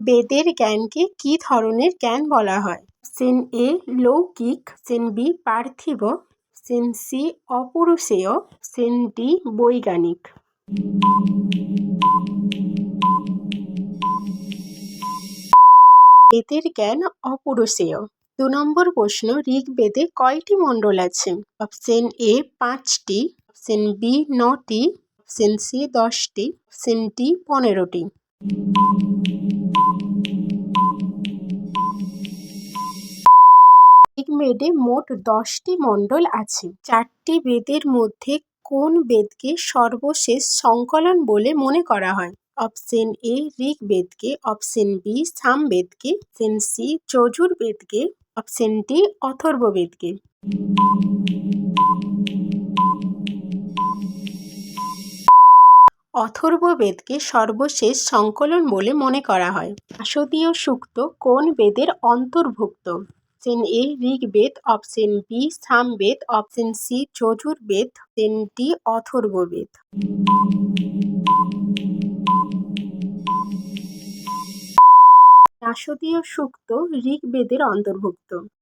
বেদের জ্ঞানকে কি ধরনের জ্ঞান বলা হয়? অপশন এ লৌকিক, অপশন বি পার্থিব, অপশন সি অপরূপেয়, অপশন ডি বৈজ্ঞানিক। বেদের জ্ঞান অপরূপেয়। 2 নম্বর প্রশ্ন, ঋগ্বেদে কয়টি মণ্ডল আছে? অপশন এ 5টি, অপশন বি 9টি, অপশন সি 10টি, অপশন ডি 15টি। ঋগ্বেদে মোট 10টি মণ্ডল আছে। 4টি বেদের মধ্যে কোন বেদকে সর্বশেষ সংকলন বলে মনে করা হয়? অপশন এ ঋগ্বেদকে, অপশন বি সামবেদকে, অপশন সি যজুর্বেদকে, অপশন ডি অথর্ববেদকে। অথর্ববেদকে সর্বশেষ সংকলন বলে মনে করা হয়। ব্যাসদীয় সূক্ত কোন বেদের অন্তর্ভুক্ত? Option A Rigveda, option B Samaveda, option C Yajurveda, option D Atharvaveda. ব্যাসদীয় সূক্ত ঋগ্বেদের অন্তর্ভুক্ত।